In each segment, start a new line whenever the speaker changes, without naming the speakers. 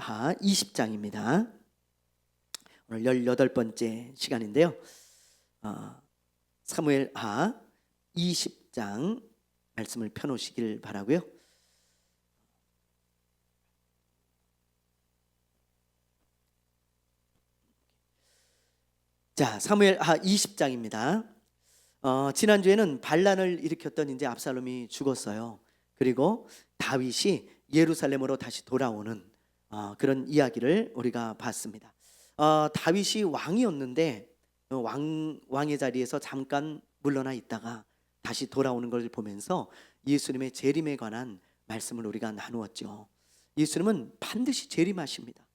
사무엘하 20장입니다. 오늘 18번째 시간인데요. 사무엘하 20장 말씀을 펴놓으시길 바라고요. 자, 사무엘하 20장입니다. 지난주에는 반란을 일으켰던 이제 압살롬이 죽었어요. 그리고 다윗이 예루살렘으로 다시 돌아오는 그런 이야기를 우리가 봤습니다. 다윗이 왕이었는데 왕의 자리에서 잠깐 물러나 있다가 다시 돌아오는 걸 보면서 예수님의 재림에 관한 말씀을 우리가 나누었죠. 예수님은 반드시 재림하십니다.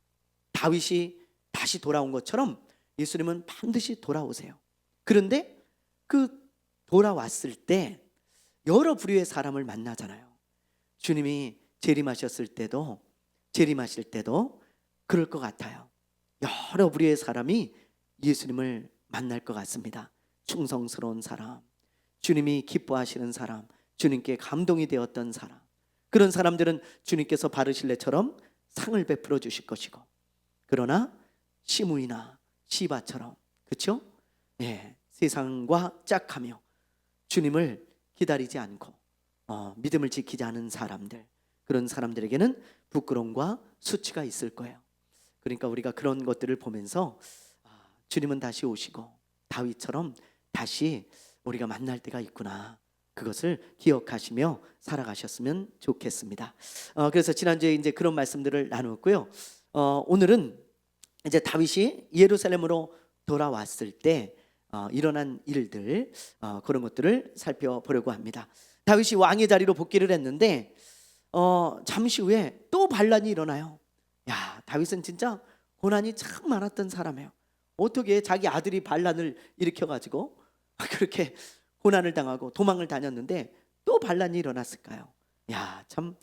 다윗이 다시 돌아온 것처럼 예수님은 반드시 돌아오세요. 그런데 그 돌아왔을 때 여러 부류의 사람을 만나잖아요. 주님이 재림하실 때도 그럴 것 같아요. 여러 부류의 사람이 예수님을 만날 것 같습니다. 충성스러운 사람, 주님이 기뻐하시는 사람, 주님께 감동이 되었던 사람, 그런 사람들은 주님께서 바르실레처럼 상을 베풀어 주실 것이고, 그러나 시므이나 시바처럼, 그렇죠? 세상과 짝하며 주님을 기다리지 않고 믿음을 지키지 않은 사람들, 그런 사람들에게는 부끄러움과 수치가 있을 거예요. 그러니까 우리가 그런 것들을 보면서 주님은 다시 오시고 다윗처럼 다시 우리가 만날 때가 있구나, 그것을 기억하시며 살아가셨으면 좋겠습니다. 그래서 지난주에 이제 그런 말씀들을 나누었고요. 오늘은 이제 다윗이 예루살렘으로 돌아왔을 때 일어난 일들, 그런 것들을 살펴보려고 합니다. 다윗이 왕의 자리로 복귀를 했는데 잠시 후에 또 반란이 일어나요. 다윗은 진짜 고난이 참 많았던 사람이에요. 어떻게 자기 아들이 반란을 일으켜가지고 그렇게 고난을 당하고 도망을 다녔는데 또 반란이 일어났을까요? 참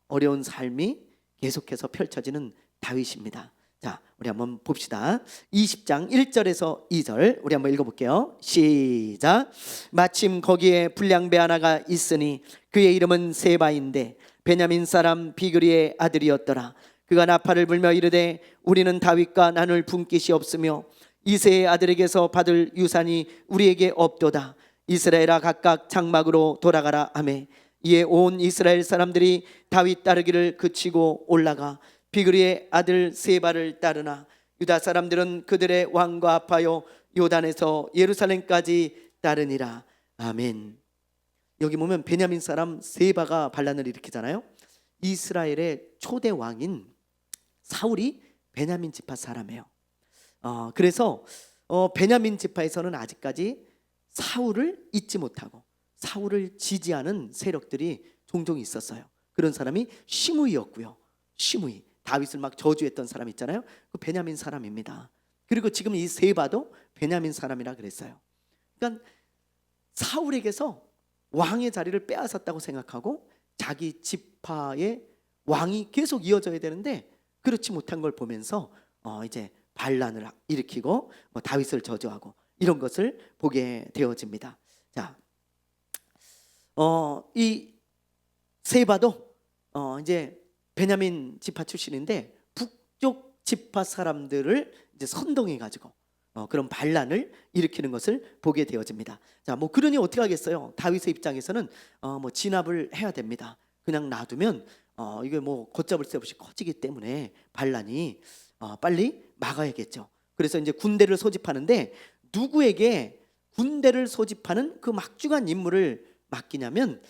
어려운 삶이 계속해서 펼쳐지는 다윗입니다. 자, 우리 한번 봅시다. 20장 1절에서 2절 우리 한번 읽어볼게요. 시작. 마침 거기에 불량배 하나가 있으니 그의 이름은 세바인데 베냐민 사람 비그리의 아들이었더라. 그가 나팔을 불며 이르되 우리는 다윗과 나눌 분깃이 없으며 이새의 아들에게서 받을 유산이 우리에게 없도다. 이스라엘아 각각 장막으로 돌아가라 하매 이에 온 이스라엘 사람들이 다윗 따르기를 그치고 올라가 비그리의 아들 세바를 따르나 유다 사람들은 그들의 왕과 합하여 요단에서 예루살렘까지 따르니라. 아멘. 여기 보면 베냐민 사람 세바가 반란을 일으키잖아요. 이스라엘의 초대 왕인 사울이 베냐민 지파 사람이에요. 그래서 베냐민 지파에서는 아직까지 사울을 잊지 못하고 사울을 지지하는 세력들이 종종 있었어요. 그런 사람이 시므이였고요. 시므이, 다윗을 막 저주했던 사람 있잖아요. 그 베냐민 사람입니다. 그리고 지금 이 세바도 베냐민 사람이라 그랬어요. 그러니까 사울에게서 왕의 자리를 빼앗았다고 생각하고 자기 지파의 왕이 계속 이어져야 되는데 그렇지 못한 걸 보면서 이제 반란을 일으키고 다윗을 저주하고 이런 것을 보게 되어집니다. 자, 이 세바도 이제 베냐민 지파 출신인데 북쪽 지파 사람들을 이제 선동해 가지고 그런 반란을 일으키는 것을 보게 되어집니다. 자, 그러니 어떻게 하겠어요? 다윗의 입장에서는 진압을 해야 됩니다. 그냥 놔두면 이게 걷잡을 새 없이 커지기 때문에 반란이 빨리 막아야겠죠. 그래서 이제 군대를 소집하는데 누구에게 군대를 소집하는 그 막중한 임무를 맡기냐면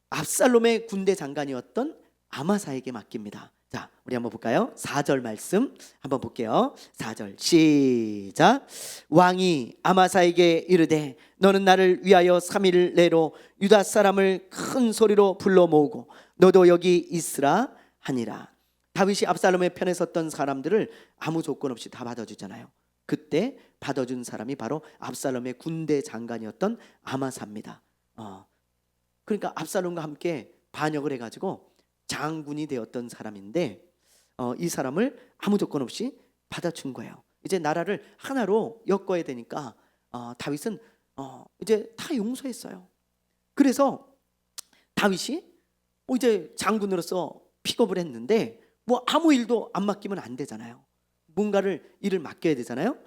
압살롬의 군대 장관이었던 아마사에게 맡깁니다. 자, 우리 한번 볼까요? 4절 말씀 한번 볼게요. 4절 시작. 왕이 아마사에게 이르되 너는 나를 위하여 3일 내로 유다 사람을 큰 소리로 불러 모으고 너도 여기 있으라 하니라. 다윗이 압살롬의 편에 섰던 사람들을 아무 조건 없이 다 받아주잖아요. 그때 받아준 사람이 바로 압살롬의 군대 장관이었던 아마사입니다. 그러니까 압살롬과 함께 반역을 해가지고 장군이 되었던 사람인데 이 사람을 아무 조건 없이 받아준 거예요. 이제 나라를 하나로 엮어야 되니까 다윗은 이제 다 용서했어요. 그래서 다윗이 이제 장군으로서 픽업을 했는데 뭐 아무 일도 안 맡기면 안 되잖아요. 뭔가를 일을 맡겨야 되잖아요.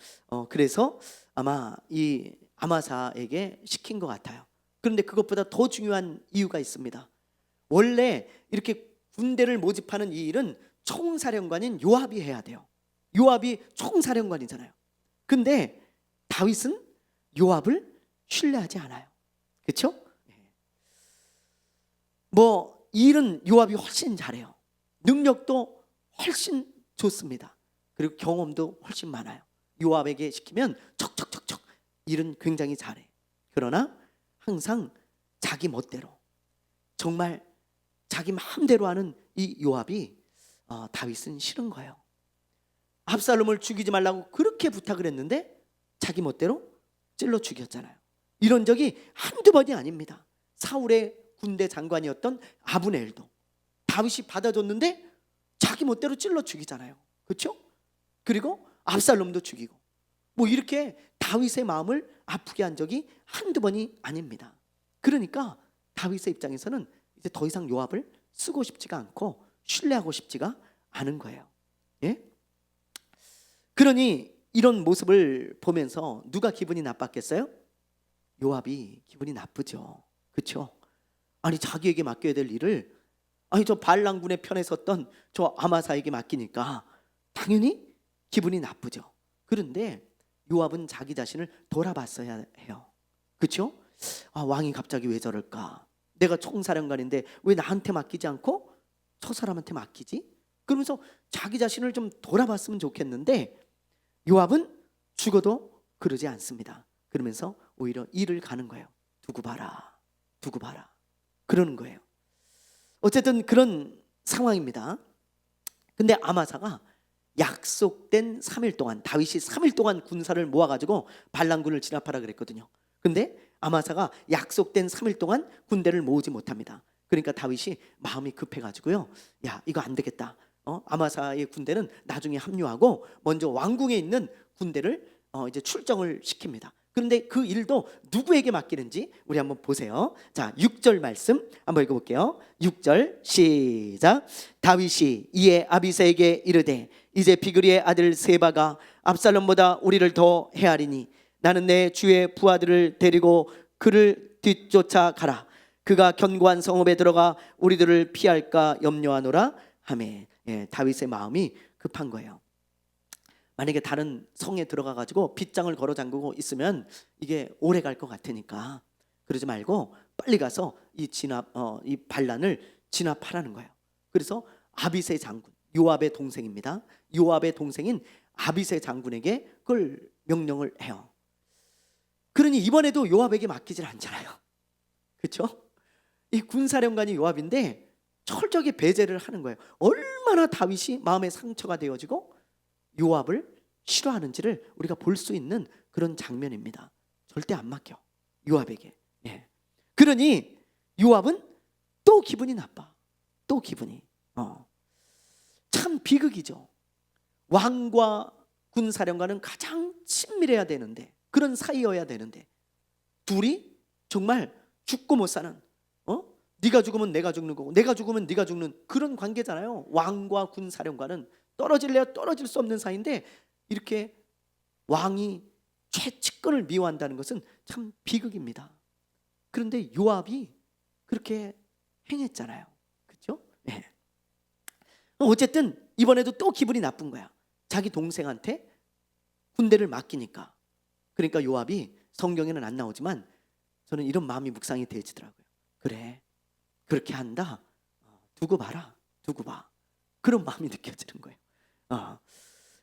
그래서 아마 이 아마사에게 시킨 것 같아요. 그런데 그것보다 더 중요한 이유가 있습니다. 원래 이렇게 군대를 모집하는 이 일은 총사령관인 요압이 해야 돼요. 요압이 총사령관이잖아요. 근데 다윗은 요압을 신뢰하지 않아요. 그렇죠? 뭐 일은 요압이 훨씬 잘해요. 능력도 훨씬 좋습니다. 그리고 경험도 훨씬 많아요. 요압에게 시키면 척척척척 일은 굉장히 잘해. 그러나 항상 자기 멋대로, 정말 자기 마음대로 하는 이 요압이 다윗은 싫은 거예요. 압살롬을 죽이지 말라고 그렇게 부탁을 했는데 자기 멋대로 찔러 죽였잖아요. 이런 적이 한두 번이 아닙니다. 사울의 군대 장관이었던 아브넬도 다윗이 받아줬는데 자기 멋대로 찔러 죽이잖아요. 그렇죠? 그리고 압살롬도 죽이고, 뭐 이렇게 다윗의 마음을 아프게 한 적이 한두 번이 아닙니다. 그러니까 다윗의 입장에서는 이제 더 이상 요압을 쓰고 싶지가 않고 신뢰하고 싶지가 않은 거예요. 예? 그러니 이런 모습을 보면서 누가 기분이 나빴겠어요? 요압이 기분이 나쁘죠. 그렇죠? 아니 자기에게 맡겨야 될 일을 저 반란군의 편에 섰던 저 아마사에게 맡기니까 당연히 기분이 나쁘죠. 그런데 요압은 자기 자신을 돌아봤어야 해요. 그렇죠? 왕이 갑자기 왜 저럴까? 내가 총사령관인데 왜 나한테 맡기지 않고 저 사람한테 맡기지? 그러면서 자기 자신을 좀 돌아봤으면 좋겠는데 요압은 죽어도 그러지 않습니다. 그러면서 오히려 일을 가는 거예요. 두고 봐라, 두고 봐라, 그러는 거예요. 어쨌든 그런 상황입니다. 근데 아마사가 약속된 3일 동안, 다윗이 3일 동안 군사를 모아가지고 반란군을 진압하라 그랬거든요. 근데 아마사가 약속된 3일 동안 군대를 모으지 못합니다. 그러니까 다윗이 마음이 급해가지고요, 야 이거 안 되겠다. 아마사의 군대는 나중에 합류하고 먼저 왕궁에 있는 군대를 이제 출정을 시킵니다. 그런데 그 일도 누구에게 맡기는지 우리 한번 보세요. 자, 6절 말씀 한번 읽어볼게요. 6절 시작. 다윗이 이에 아비새에게 이르되 이제 비그리의 아들 세바가 압살롬보다 우리를 더 헤아리니 나는 내 주의 부하들을 데리고 그를 뒤쫓아 가라. 그가 견고한 성읍에 들어가 우리들을 피할까 염려하노라 하매. 다윗의 마음이 급한 거예요. 만약에 다른 성에 들어가 가지고 빗장을 걸어 잠그고 있으면 이게 오래 갈 것 같으니까 그러지 말고 빨리 가서 이 반란을 진압하라는 거예요. 그래서 아비새 장군, 요압의 동생입니다. 요압의 동생인 아비새 장군에게 그걸 명령을 해요. 그러니 이번에도 요압에게 맡기질 않잖아요. 그렇죠? 이 군사령관이 요압인데 철저하게 배제를 하는 거예요. 얼마나 다윗이 마음에 상처가 되어지고 요압을 싫어하는지를 우리가 볼 수 있는 그런 장면입니다. 절대 안 맡겨, 요압에게. 그러니 요압은 또 기분이 나빠. 또 기분이 참 비극이죠. 왕과 군사령관은 가장 친밀해야 되는데, 그런 사이여야 되는데 둘이 정말 죽고 못 사는, 네가 죽으면 내가 죽는 거고 내가 죽으면 네가 죽는 그런 관계잖아요. 왕과 군사령관은 떨어질래야 떨어질 수 없는 사이인데 이렇게 왕이 최측근을 미워한다는 것은 참 비극입니다. 그런데 요압이 그렇게 행했잖아요. 그렇죠? 네. 어쨌든 이번에도 또 기분이 나쁜 거야. 자기 동생한테 군대를 맡기니까. 그러니까 요압이, 성경에는 안 나오지만 저는 이런 마음이 묵상이 되지더라고요. 그래, 그렇게 한다. 두고 봐라, 두고 봐. 그런 마음이 느껴지는 거예요.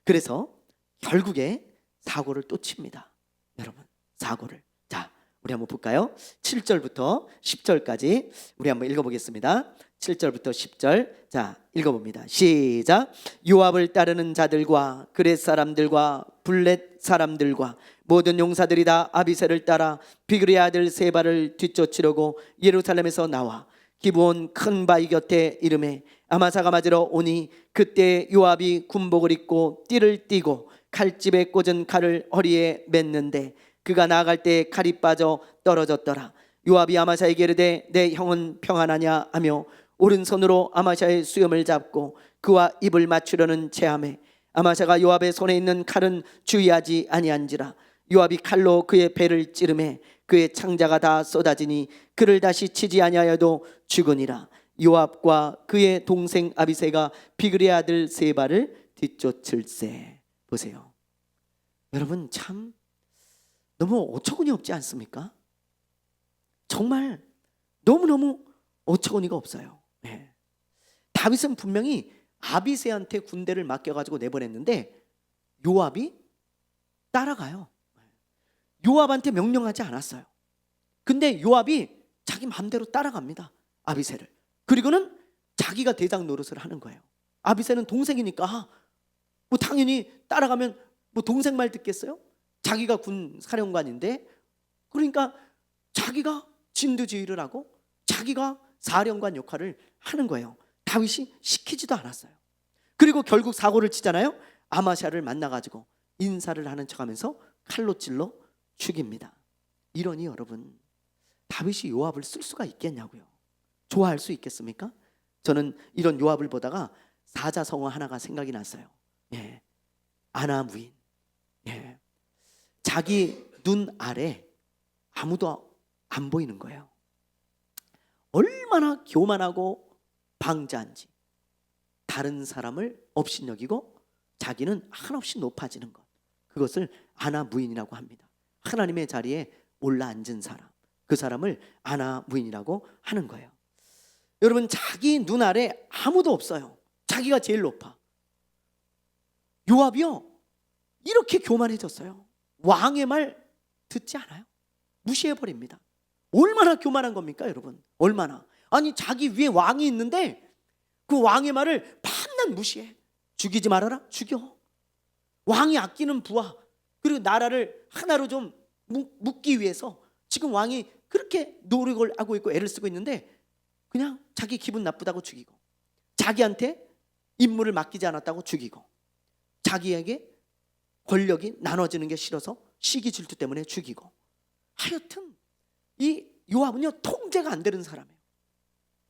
그래서 결국에 사고를 또 칩니다. 여러분, 사고를. 자, 우리 한번 볼까요? 7절부터 10절까지 우리 한번 읽어보겠습니다. 7절부터 10절. 자, 읽어봅니다. 시작. 요압을 따르는 자들과 그렛 사람들과 블렛 사람들과 모든 용사들이 다 아비새를 따라 비그리의 아들 세바를 뒤쫓으려고 예루살렘에서 나와 기브온 큰 바위 곁에 이름에 아마사가 맞으러 오니 그때 요압이 군복을 입고 띠를 띠고 칼집에 꽂은 칼을 허리에 맸는데 그가 나아갈 때 칼이 빠져 떨어졌더라. 요압이 아마사에게 이르되 내 형은 평안하냐 하며 오른손으로 아마사의 수염을 잡고 그와 입을 맞추려는 체함에 아마샤가 요압의 손에 있는 칼은 주의하지 아니한지라. 요압이 칼로 그의 배를 찌르매 그의 창자가 다 쏟아지니 그를 다시 치지 아니하여도 죽으니라. 요압과 그의 동생 아비새가 비그리의 아들 세바를 뒤쫓을세. 보세요, 여러분, 참 너무 어처구니 없지 않습니까? 정말 너무너무 어처구니가 없어요. 네. 다윗은 분명히 아비새한테 군대를 맡겨가지고 내보냈는데 요압이 따라가요. 요압한테 명령하지 않았어요. 근데 요압이 자기 마음대로 따라갑니다, 아비새를. 그리고는 자기가 대장 노릇을 하는 거예요. 아비새는 동생이니까 뭐 당연히 따라가면 뭐 동생 말 듣겠어요? 자기가 군 사령관인데. 그러니까 자기가 진두지휘를 하고 자기가 사령관 역할을 하는 거예요. 다윗이 시키지도 않았어요. 그리고 결국 사고를 치잖아요. 아마샤를 만나가지고 인사를 하는 척하면서 칼로 찔러 죽입니다. 이러니 여러분, 다윗이 요압을 쓸 수가 있겠냐고요. 좋아할 수 있겠습니까? 저는 이런 요압을 보다가 사자성어 하나가 생각이 났어요. 예, 아나무인. 예, 자기 눈 아래 아무도 안 보이는 거예요. 얼마나 교만하고 방자한지. 다른 사람을 업신여기고 자기는 한없이 높아지는 것, 그것을 아나무인이라고 합니다. 하나님의 자리에 올라앉은 사람, 그 사람을 아나무인이라고 하는 거예요. 여러분, 자기 눈 아래 아무도 없어요. 자기가 제일 높아. 요압이요, 이렇게 교만해졌어요. 왕의 말 듣지 않아요. 무시해버립니다. 얼마나 교만한 겁니까 여러분? 얼마나. 아니, 자기 위에 왕이 있는데 그 왕의 말을 반난 무시해. 죽이지 말아라? 죽여. 왕이 아끼는 부하, 그리고 나라를 하나로 좀 묶기 위해서 지금 왕이 그렇게 노력을 하고 있고 애를 쓰고 있는데 그냥 자기 기분 나쁘다고 죽이고, 자기한테 임무를 맡기지 않았다고 죽이고, 자기에게 권력이 나눠지는 게 싫어서 시기 질투 때문에 죽이고. 하여튼 이 요압은요, 통제가 안 되는 사람이에요.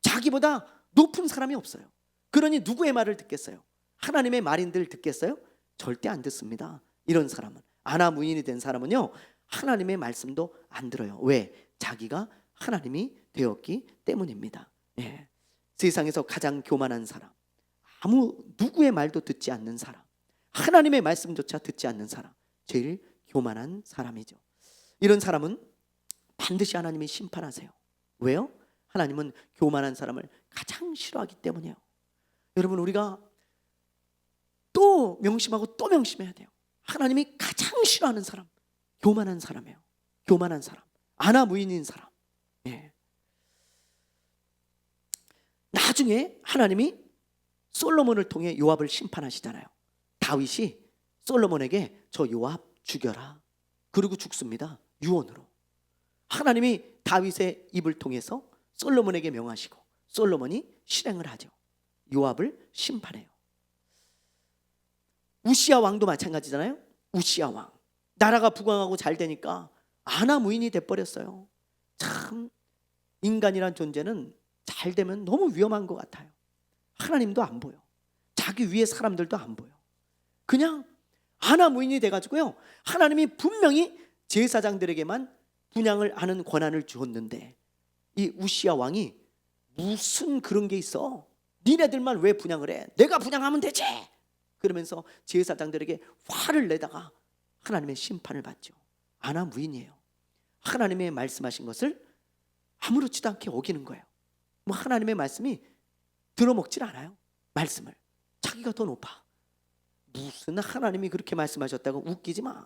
자기보다 높은 사람이 없어요. 그러니 누구의 말을 듣겠어요? 하나님의 말인들 듣겠어요? 절대 안 듣습니다. 이런 사람은, 아나무인이 된 사람은요, 하나님의 말씀도 안 들어요. 왜? 자기가 하나님이 되었기 때문입니다. 예. 세상에서 가장 교만한 사람, 아무 누구의 말도 듣지 않는 사람, 하나님의 말씀조차 듣지 않는 사람, 제일 교만한 사람이죠. 이런 사람은 반드시 하나님이 심판하세요. 왜요? 하나님은 교만한 사람을 가장 싫어하기 때문이에요. 여러분, 우리가 또 명심하고 또 명심해야 돼요. 하나님이 가장 싫어하는 사람, 교만한 사람이에요. 교만한 사람, 아나무인인 사람. 예. 나중에 하나님이 솔로몬을 통해 요압을 심판하시잖아요. 다윗이 솔로몬에게 저 요압 죽여라, 그리고 죽습니다. 유언으로. 하나님이 다윗의 입을 통해서 솔로몬에게 명하시고 솔로몬이 실행을 하죠. 요압을 심판해요. 우시야 왕도 마찬가지잖아요. 우시야 왕, 나라가 부강하고 잘 되니까 아나무인이 돼버렸어요. 참, 인간이란 존재는 잘 되면 너무 위험한 것 같아요. 하나님도 안 보여, 자기 위에 사람들도 안 보여. 그냥 아나무인이 돼가지고요, 하나님이 분명히 제사장들에게만 분향을 하는 권한을 주었는데 이 우시야 왕이 무슨 그런 게 있어, 니네들만 왜 분향을 해, 내가 분향하면 되지, 그러면서 제사장들에게 화를 내다가 하나님의 심판을 받죠. 아나무인이에요. 하나님의 말씀하신 것을 아무렇지도 않게 어기는 거예요. 뭐 하나님의 말씀이 들어먹질 않아요. 말씀을 자기가 더 높아. 무슨 하나님이 그렇게 말씀하셨다고, 웃기지 마.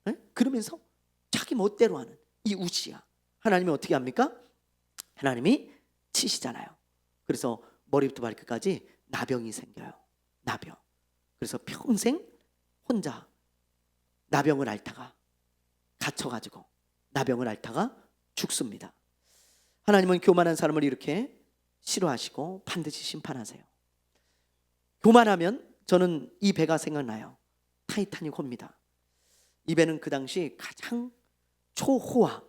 에? 그러면서 자기 멋대로 하는 이 우시야, 하나님이 어떻게 합니까? 하나님이 치시잖아요. 그래서 머리부터 발끝까지 나병이 생겨요. 나병. 그래서 평생 혼자 나병을 앓다가 갇혀가지고 나병을 앓다가 죽습니다. 하나님은 교만한 사람을 이렇게 싫어하시고 반드시 심판하세요. 교만하면 저는 이 배가 생각나요. 타이타닉 호입니다. 이 배는 그 당시 가장 초호화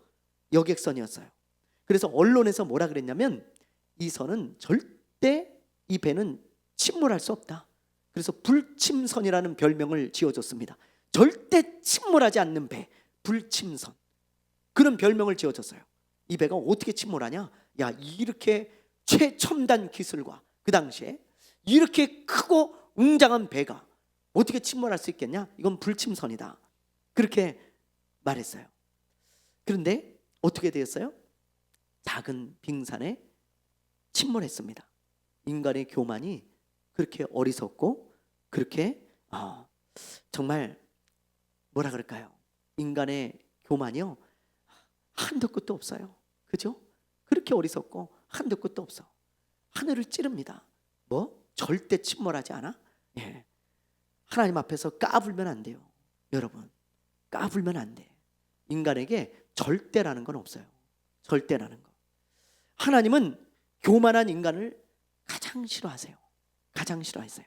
여객선이었어요. 그래서 언론에서 뭐라 그랬냐면 이 선은 절대, 이 배는 침몰할 수 없다. 그래서 불침선이라는 별명을 지어줬습니다. 절대 침몰하지 않는 배, 불침선. 그런 별명을 지어줬어요. 이 배가 어떻게 침몰하냐? 야, 이렇게 최첨단 기술과 그 당시에 이렇게 크고 웅장한 배가 어떻게 침몰할 수 있겠냐? 이건 불침선이다. 그렇게 말했어요. 그런데 어떻게 되었어요? 작은 빙산에 침몰했습니다. 인간의 교만이 그렇게 어리석고 그렇게 정말 뭐라 그럴까요? 인간의 교만이요, 한도 끝도 없어요. 그죠? 그렇게 어리석고 한도 끝도 없어. 하늘을 찌릅니다. 뭐? 절대 침몰하지 않아? 예. 하나님 앞에서 까불면 안 돼요. 여러분, 까불면 안 돼. 인간에게 절대라는 건 없어요. 절대라는 거. 하나님은 교만한 인간을 가장 싫어하세요. 가장 싫어하세요.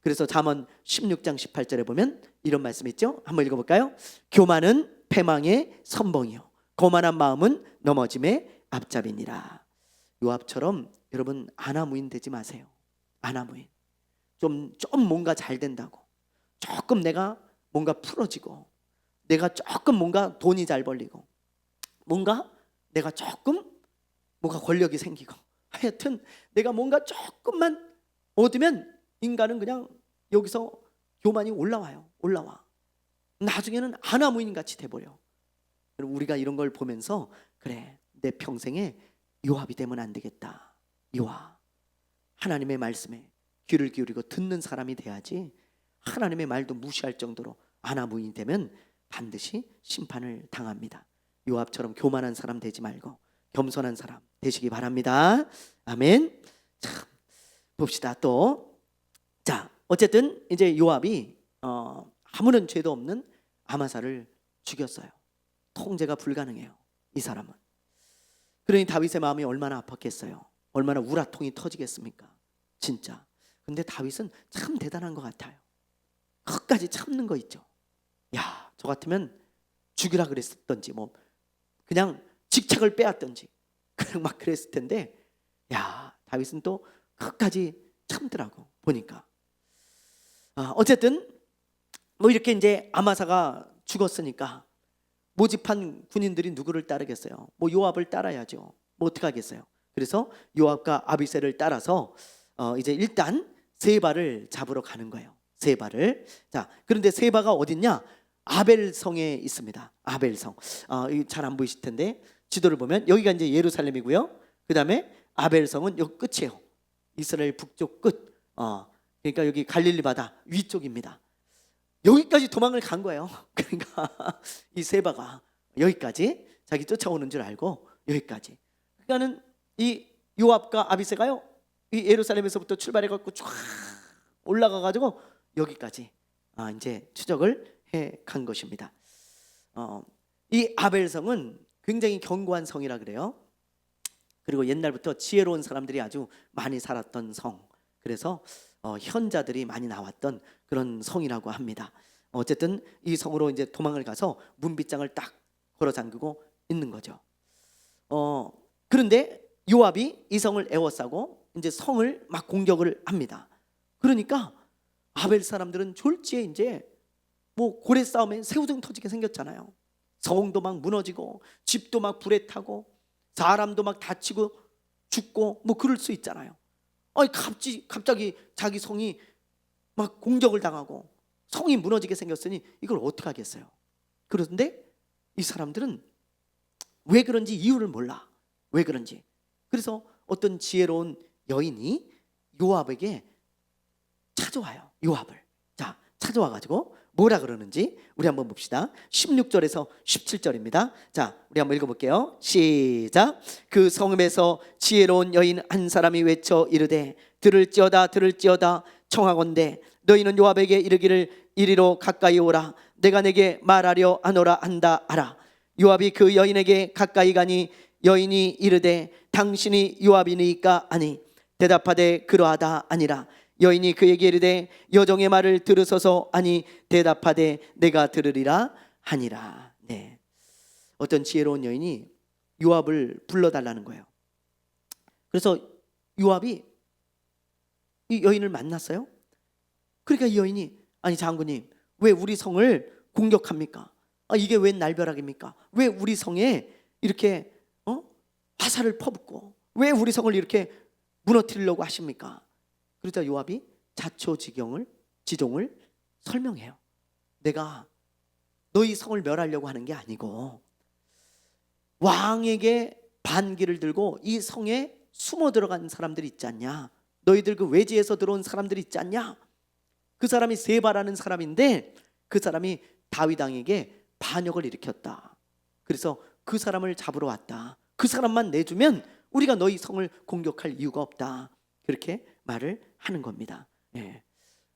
그래서 잠언 16장 18절에 보면 이런 말씀 있죠? 한번 읽어볼까요? 교만은 패망의 선봉이요, 거만한 마음은 넘어짐의 앞잡이니라. 요압처럼 여러분 아나무인 되지 마세요. 아나무인. 좀 뭔가 잘 된다고, 조금 내가 뭔가 풀어지고, 내가 조금 뭔가 돈이 잘 벌리고, 뭔가 내가 조금 뭔가 권력이 생기고, 하여튼 내가 뭔가 조금만 얻으면 인간은 그냥 여기서 교만이 올라와. 나중에는 아나무인 같이 돼버려. 우리가 이런 걸 보면서 그래, 내 평생에 요압이 되면 안 되겠다. 요압, 하나님의 말씀에 귀를 기울이고 듣는 사람이 돼야지. 하나님의 말도 무시할 정도로 아나무인이 되면 반드시 심판을 당합니다. 요압처럼 교만한 사람 되지 말고 겸손한 사람 되시기 바랍니다. 아멘. 참, 봅시다. 또, 자, 어쨌든 이제 요압이 아무런 죄도 없는 아마사를 죽였어요. 통제가 불가능해요, 이 사람은. 그러니 다윗의 마음이 얼마나 아팠겠어요. 얼마나 우라통이 터지겠습니까? 진짜. 근데 다윗은 참 대단한 것 같아요. 끝까지 참는 거 있죠. 야, 저 같으면 죽이라 그랬었던지, 뭐 그냥 직책을 빼앗던지 그냥 막 그랬을 텐데, 야, 다윗은 또 끝까지 참더라고 보니까. 어쨌든 뭐 이렇게 이제 아마사가 죽었으니까 모집한 군인들이 누구를 따르겠어요? 뭐 요압을 따라야죠. 뭐 어떻게 하겠어요? 그래서 요압과 아비새를 따라서 이제 일단 세바를 잡으러 가는 거예요. 세바를. 자, 그런데 세바가 어딨냐? 아벨성에 있습니다. 아벨성. 잘 안 보이실 텐데 지도를 보면 여기가 이제 예루살렘이고요. 그 다음에 아벨성은 여기 끝이에요. 이스라엘 북쪽 끝. 그러니까 여기 갈릴리 바다 위쪽입니다. 여기까지 도망을 간 거예요. 그러니까 이 세바가 여기까지 자기 쫓아오는 줄 알고 여기까지. 그러니까는 이 요압과 아비새가요, 이 예루살렘에서부터 출발해갖고 쫙 올라가가지고 여기까지 이제 추적을 해 간 것입니다. 이 아벨성은 굉장히 견고한 성이라 그래요. 그리고 옛날부터 지혜로운 사람들이 아주 많이 살았던 성. 그래서 현자들이 많이 나왔던 그런 성이라고 합니다. 어쨌든 이 성으로 이제 도망을 가서 문빗장을 딱 걸어 잠그고 있는 거죠. 그런데 요압이 이 성을 에워싸고 이제 성을 막 공격을 합니다. 그러니까 아벨 사람들은 졸지에 이제 뭐 고래 싸움에 새우등 터지게 생겼잖아요. 성도 막 무너지고 집도 막 불에 타고 사람도 막 다치고 죽고 뭐 그럴 수 있잖아요. 갑자기 자기 성이 막 공격을 당하고 성이 무너지게 생겼으니 이걸 어떻게 하겠어요? 그런데 이 사람들은 왜 그런지 이유를 몰라. 왜 그런지. 그래서 어떤 지혜로운 여인이 요압에게 찾아와요. 요압을. 자, 찾아와가지고 뭐라 그러는지 우리 한번 봅시다. 16절에서 17절입니다. 자, 우리 한번 읽어볼게요. 시작. 그 성읍에서 지혜로운 여인 한 사람이 외쳐 이르되 들을지어다 청하건대 너희는 요압에게 이르기를 이리로 가까이 오라. 내가 내게 말하려 하노라 한다 하라. 요압이 그 여인에게 가까이 가니 여인이 이르되 당신이 요압이니까 아니. 대답하되 그러하다 아니라. 여인이 그에게 이르되 여종의 말을 들으소서 아니. 대답하되 내가 들으리라 하니라. 네. 어떤 지혜로운 여인이 요압을 불러달라는 거예요. 그래서 요압이 이 여인을 만났어요. 그러니까 이 여인이 아니 장군님 왜 우리 성을 공격합니까? 이게 웬 날벼락입니까? 왜 우리 성에 이렇게 화살을 퍼붓고 왜 우리 성을 이렇게 무너뜨리려고 하십니까? 그러자 요압이 지종을 설명해요. 내가 너희 성을 멸하려고 하는 게 아니고 왕에게 반기를 들고 이 성에 숨어 들어간 사람들이 있지 않냐? 너희들 그 외지에서 들어온 사람들이 있지 않냐? 그 사람이 세바라는 사람인데 그 사람이 다윗 왕에게 반역을 일으켰다. 그래서 그 사람을 잡으러 왔다. 그 사람만 내주면 우리가 너희 성을 공격할 이유가 없다. 그렇게 말을 하는 겁니다. 예.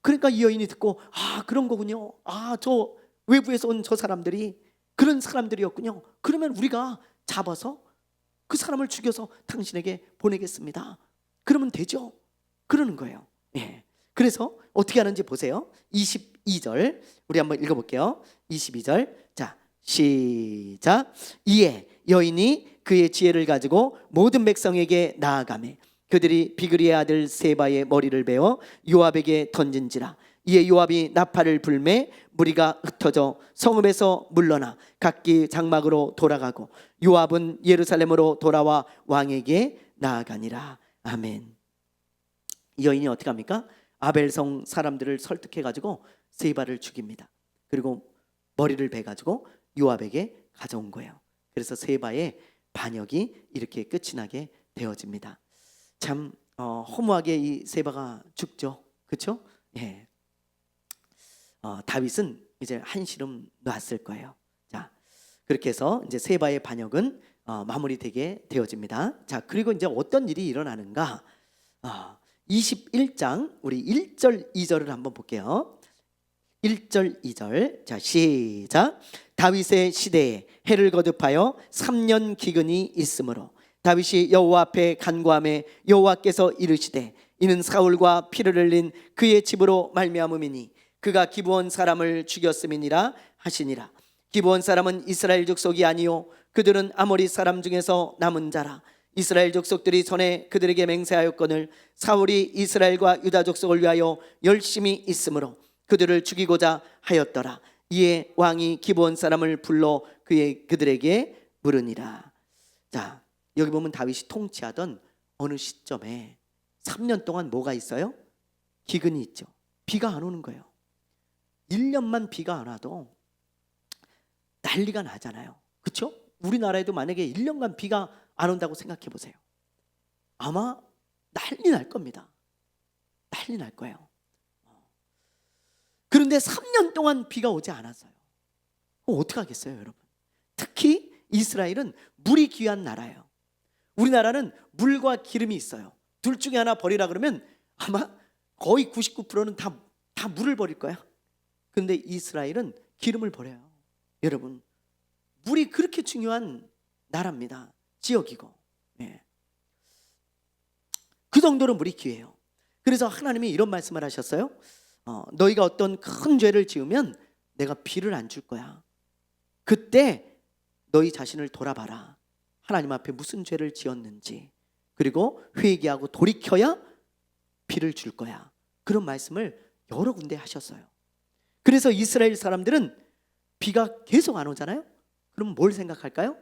그러니까 이 여인이 듣고 그런 거군요. 저 외부에서 온 저 사람들이 그런 사람들이었군요. 그러면 우리가 잡아서 그 사람을 죽여서 당신에게 보내겠습니다. 그러면 되죠. 그러는 거예요. 예. 그래서 어떻게 하는지 보세요. 22절 우리 한번 읽어볼게요. 22절 자 시작. 이에 여인이 그의 지혜를 가지고 모든 백성에게 나아가매 그들이 비그리의 아들 세바의 머리를 베어 요압에게 던진지라. 이에 요압이 나팔을 불매 무리가 흩어져 성읍에서 물러나 각기 장막으로 돌아가고 요압은 예루살렘으로 돌아와 왕에게 나아가니라. 아멘. 이 여인이 어떻게 합니까? 아벨성 사람들을 설득해 가지고 세바를 죽입니다. 그리고 머리를 베 가지고 요압에게 가져온 거예요. 그래서 세바의 반역이 이렇게 끝이 나게 되어집니다. 참 허무하게 이 세바가 죽죠. 그렇죠? 예. 다윗은 이제 한시름 놨을 거예요. 자, 그렇게 해서 이제 세바의 반역은 마무리되게 되어집니다. 자, 그리고 이제 어떤 일이 일어나는가? 21장 우리 1절 2절을 한번 볼게요. 1절 2절 자 시작. 다윗의 시대에 해를 거듭하여 3년 기근이 있으므로 다윗이 여호와 앞에 간구하매 여호와께서 이르시되 이는 사울과 피를 흘린 그의 집으로 말미암음이니 그가 기브온 사람을 죽였음이니라 하시니라. 기브온 사람은 이스라엘 족속이 아니요 그들은 아모리 사람 중에서 남은 자라. 이스라엘 족속들이 전에 그들에게 맹세하였거늘 사울이 이스라엘과 유다 족속을 위하여 열심히 있으므로 그들을 죽이고자 하였더라. 이에 왕이 기브온 사람을 불러 그들에게 물으니라. 자, 여기 보면 다윗이 통치하던 어느 시점에 3년 동안 뭐가 있어요? 기근이 있죠. 비가 안 오는 거예요. 1년만 비가 안 와도 난리가 나잖아요. 그렇죠? 우리나라에도 만약에 1년간 비가 안 온다고 생각해 보세요. 아마 난리 날 겁니다. 난리 날 거예요. 그런데 3년 동안 비가 오지 않았어요. 어떻게 하겠어요, 여러분? 특히 이스라엘은 물이 귀한 나라예요. 우리나라는 물과 기름이 있어요. 둘 중에 하나 버리라 그러면 아마 거의 99%는 다 물을 버릴 거야. 그런데 이스라엘은 기름을 버려요. 여러분, 물이 그렇게 중요한 나라입니다. 지역이고. 네. 그 정도로 물이 귀해요. 그래서 하나님이 이런 말씀을 하셨어요. 너희가 어떤 큰 죄를 지으면 내가 비를 안 줄 거야. 그때 너희 자신을 돌아봐라. 하나님 앞에 무슨 죄를 지었는지, 그리고 회개하고 돌이켜야 비를 줄 거야. 그런 말씀을 여러 군데 하셨어요. 그래서 이스라엘 사람들은 비가 계속 안 오잖아요. 그럼 뭘 생각할까요?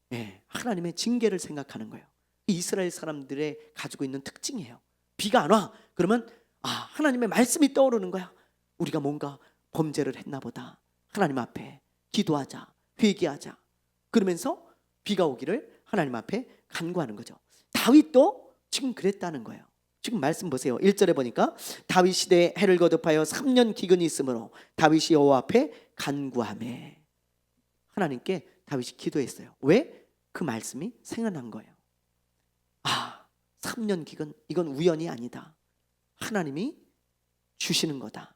네, 하나님의 징계를 생각하는 거예요. 이스라엘 사람들의 가지고 있는 특징이에요. 비가 안 와. 그러면 하나님의 말씀이 떠오르는 거야. 우리가 뭔가 범죄를 했나 보다. 하나님 앞에 기도하자, 회개하자. 그러면서 비가 오기를 하나님 앞에 간구하는 거죠. 다윗도 지금 그랬다는 거예요. 지금 말씀 보세요. 1절에 보니까 다윗 시대에 해를 거듭하여 3년 기근이 있으므로 다윗이 여호와 앞에 간구하매. 하나님께 다윗이 기도했어요. 왜? 그 말씀이 생각난 거예요. 3년 기근, 이건 우연이 아니다. 하나님이 주시는 거다.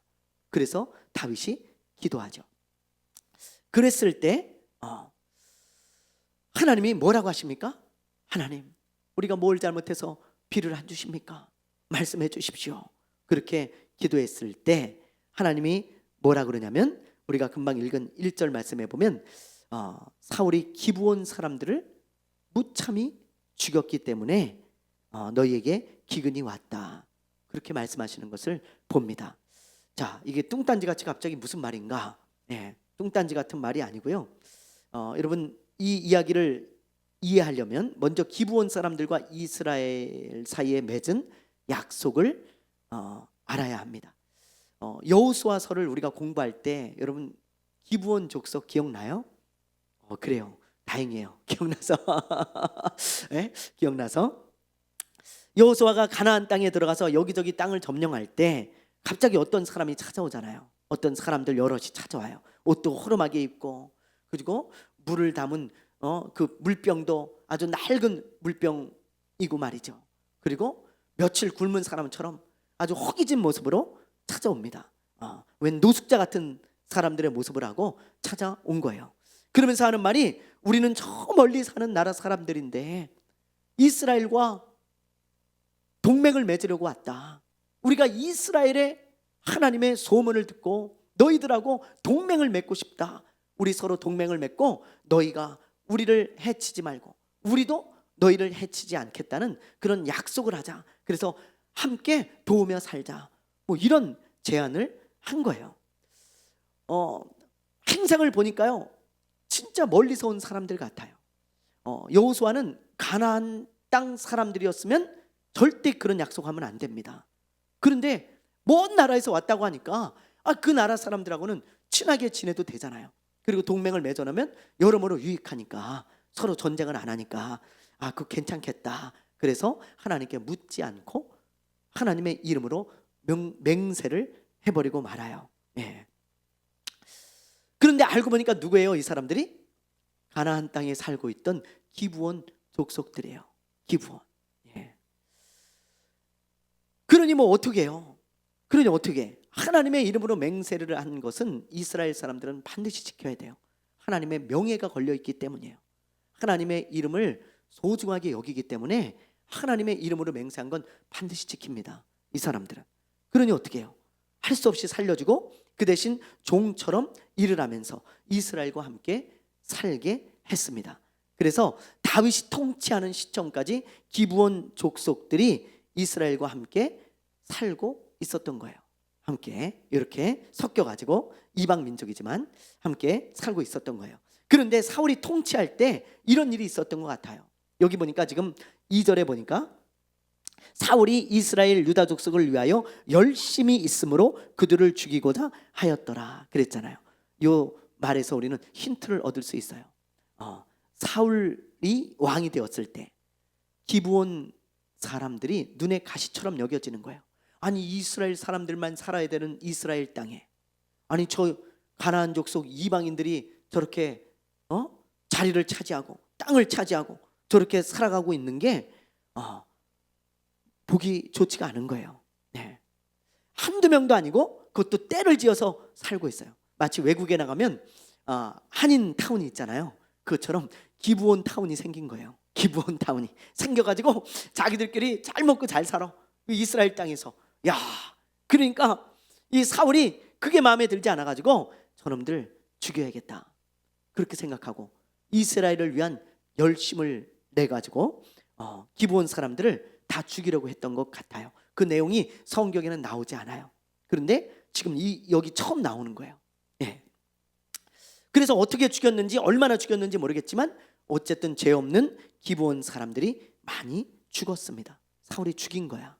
그래서 다윗이 기도하죠. 그랬을 때 하나님이 뭐라고 하십니까? 하나님, 우리가 뭘 잘못해서 비를 안 주십니까? 말씀해 주십시오. 그렇게 기도했을 때 하나님이 뭐라 그러냐면, 우리가 금방 읽은 1절 말씀에 보면 사울이 기브온 사람들을 무참히 죽였기 때문에 너희에게 기근이 왔다. 그렇게 말씀하시는 것을 봅니다. 자, 이게 뚱딴지 같이 갑자기 무슨 말인가? 뚱딴지 같은 말이 아니고요. 여러분, 이 이야기를 이해하려면 먼저 기브온 사람들과 이스라엘 사이에 맺은 약속을 알아야 합니다. 여호수아서를 우리가 공부할 때 여러분 기브온 족속 기억나요? 그래요. 다행이에요. 기억나서 기억나서 여호수아가 가나안 땅에 들어가서 여기저기 땅을 점령할 때 갑자기 어떤 사람이 찾아오잖아요. 어떤 사람들 여럿이 찾아와요. 옷도 허름하게 입고, 그리고 물을 담은 그 물병도 아주 낡은 물병이고 말이죠. 그리고 며칠 굶은 사람처럼 아주 허기진 모습으로 찾아옵니다. 웬 노숙자 같은 사람들의 모습을 하고 찾아온 거예요. 그러면서 하는 말이, 우리는 저 멀리 사는 나라 사람들인데 이스라엘과 동맹을 맺으려고 왔다. 우리가 이스라엘의 하나님의 소문을 듣고 너희들하고 동맹을 맺고 싶다. 우리 서로 동맹을 맺고 너희가 우리를 해치지 말고 우리도 너희를 해치지 않겠다는 그런 약속을 하자. 그래서 함께 도우며 살자. 뭐 이런 제안을 한 거예요. 행상을 보니까요, 진짜 멀리서 온 사람들 같아요. 여호수아는 가나안 땅 사람들이었으면 절대 그런 약속하면 안 됩니다. 그런데 먼 나라에서 왔다고 하니까 그 나라 사람들하고는 친하게 지내도 되잖아요. 그리고 동맹을 맺어놓으면 여러모로 유익하니까, 서로 전쟁을 안 하니까 그거 괜찮겠다. 그래서 하나님께 묻지 않고 하나님의 이름으로 맹세를 해버리고 말아요. 그런데 알고 보니까 누구예요? 이 사람들이 가나안 땅에 살고 있던 기브온 족속들이에요. 기브온. 그러니 뭐 어떻게 해요? 그러니 어떻게? 하나님의 이름으로 맹세를 한 것은 이스라엘 사람들은 반드시 지켜야 돼요. 하나님의 명예가 걸려있기 때문이에요. 하나님의 이름을 소중하게 여기기 때문에 하나님의 이름으로 맹세한 건 반드시 지킵니다. 이 사람들은. 그러니 어떻게 해요? 할 수 없이 살려주고 그 대신 종처럼 일을 하면서 이스라엘과 함께 살게 했습니다. 그래서 다윗이 통치하는 시점까지 기브온 족속들이 이스라엘과 함께 살고 있었던 거예요. 함께 이렇게 섞여가지고 이방 민족이지만 함께 살고 있었던 거예요. 그런데 사울이 통치할 때 이런 일이 있었던 것 같아요. 여기 보니까 지금 2절에 보니까 사울이 이스라엘 유다 족속을 위하여 열심히 있으므로 그들을 죽이고자 하였더라 그랬잖아요. 이 말에서 우리는 힌트를 얻을 수 있어요. 사울이 왕이 되었을 때 기브온 사람들이 눈에 가시처럼 여겨지는 거예요. 아니, 이스라엘 사람들만 살아야 되는 이스라엘 땅에, 아니 저 가나안 족속 이방인들이 저렇게 자리를 차지하고 땅을 차지하고 저렇게 살아가고 있는 게 보기 좋지가 않은 거예요. 한두 명도 아니고 그것도 때를 지어서 살고 있어요. 마치 외국에 나가면 한인 타운이 있잖아요. 그것처럼 기브온 타운이 생긴 거예요. 기브온 타운이 생겨가지고 자기들끼리 잘 먹고 잘 살아. 이스라엘 땅에서. 그러니까 이 사울이 그게 마음에 들지 않아가지고 저놈들 죽여야겠다 그렇게 생각하고 이스라엘을 위한 열심을 내가지고 기브온 사람들을 다 죽이려고 했던 것 같아요. 그 내용이 성경에는 나오지 않아요. 그런데 지금 여기 처음 나오는 거예요. 그래서 어떻게 죽였는지, 얼마나 죽였는지 모르겠지만 어쨌든 죄 없는 기브온 사람들이 많이 죽었습니다. 사울이 죽인 거야.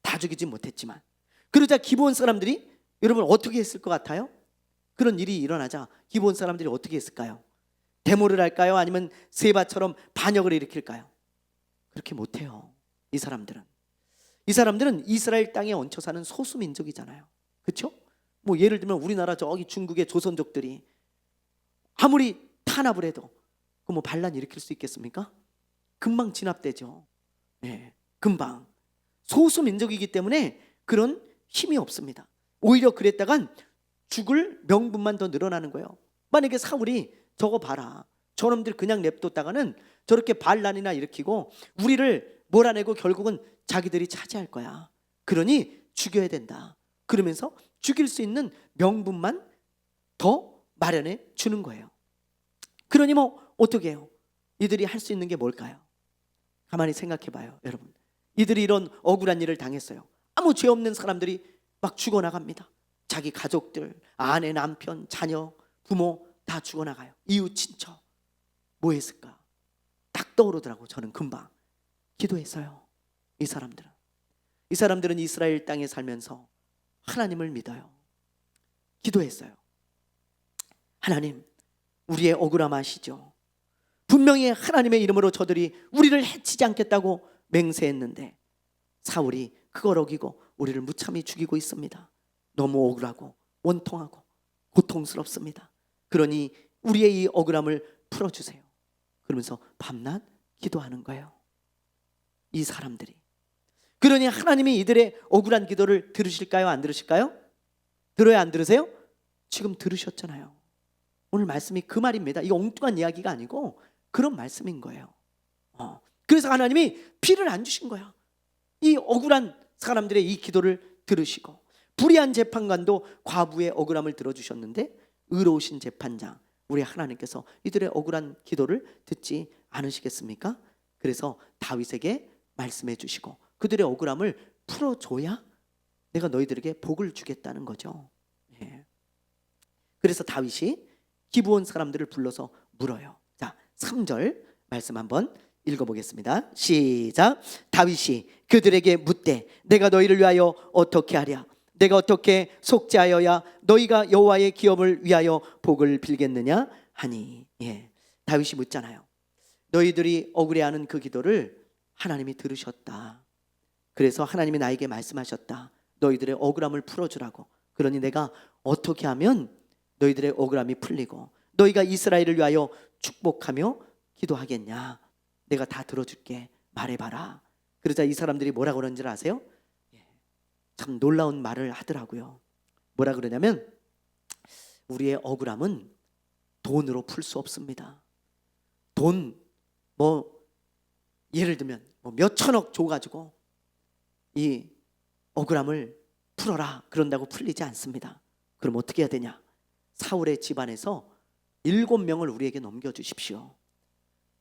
다 죽이지 못했지만. 그러자 기브온 사람들이, 여러분 어떻게 했을 것 같아요? 그런 일이 일어나자 기브온 사람들이 어떻게 했을까요? 데모를 할까요? 아니면 세바처럼 반역을 일으킬까요? 그렇게 못해요. 이 사람들은 이스라엘 땅에 얹혀 사는 소수 민족이잖아요. 그렇죠? 뭐 예를 들면 우리나라 저기 중국의 조선족들이 아무리 탄압을 해도 그 뭐 반란 일으킬 수 있겠습니까? 금방 진압되죠. 금방. 소수 민족이기 때문에 그런 힘이 없습니다. 오히려 그랬다간 죽을 명분만 더 늘어나는 거예요. 만약에 사울이 저거 봐라, 저놈들 그냥 냅뒀다가는 저렇게 반란이나 일으키고 우리를 몰아내고 결국은 자기들이 차지할 거야. 그러니 죽여야 된다. 그러면서 죽일 수 있는 명분만 더 마련해 주는 거예요. 그러니 뭐 어떻게 해요? 이들이 할 수 있는 게 뭘까요? 가만히 생각해 봐요, 여러분. 이들이 이런 억울한 일을 당했어요. 아무 죄 없는 사람들이 막 죽어나갑니다. 자기 가족들, 아내, 남편, 자녀, 부모 다 죽어나가요. 이웃, 친척. 뭐 했을까? 딱 떠오르더라고. 저는 금방 기도했어요. 이 사람들은 이스라엘 땅에 살면서 하나님을 믿어요. 기도했어요. 하나님, 우리의 억울함 아시죠? 분명히 하나님의 이름으로 저들이 우리를 해치지 않겠다고 맹세했는데 사울이 그걸 어기고 우리를 무참히 죽이고 있습니다. 너무 억울하고 원통하고 고통스럽습니다. 그러니 우리의 이 억울함을 풀어주세요. 그러면서 밤낮 기도하는 거예요. 이 사람들이. 그러니 하나님이 이들의 억울한 기도를 들으실까요? 안 들으실까요? 들어요? 안 들으세요? 지금 들으셨잖아요. 오늘 말씀이 그 말입니다. 이거 엉뚱한 이야기가 아니고 그런 말씀인 거예요. 그래서 하나님이 피를 안 주신 거야. 이 억울한 사람들의 이 기도를 들으시고 불의한 재판관도 과부의 억울함을 들어주셨는데 의로우신 재판장 우리 하나님께서 이들의 억울한 기도를 듣지 않으시겠습니까? 그래서 다윗에게 말씀해 주시고 그들의 억울함을 풀어줘야 내가 너희들에게 복을 주겠다는 거죠. 예. 그래서 다윗이 기브온 사람들을 불러서 물어요. 자, 3절 말씀 한번 읽어보겠습니다. 시작. 다윗이 그들에게 묻되 내가 너희를 위하여 어떻게 하랴? 내가 어떻게 속죄하여야 너희가 여호와의 기업을 위하여 복을 빌겠느냐 하니. 예. 다윗이 묻잖아요. 너희들이 억울해하는 그 기도를 하나님이 들으셨다. 그래서 하나님이 나에게 말씀하셨다. 너희들의 억울함을 풀어주라고. 그러니 내가 어떻게 하면 너희들의 억울함이 풀리고 너희가 이스라엘을 위하여 축복하며 기도하겠냐? 내가 다 들어줄게. 말해봐라. 그러자 이 사람들이 뭐라고 그러는지 아세요? 참 놀라운 말을 하더라고요. 뭐라 그러냐면 우리의 억울함은 돈으로 풀 수 없습니다. 돈 예를 들면 몇 천억 줘가지고 이 억울함을 풀어라 그런다고 풀리지 않습니다. 그럼 어떻게 해야 되냐? 사울의 집안에서 7명을 우리에게 넘겨주십시오.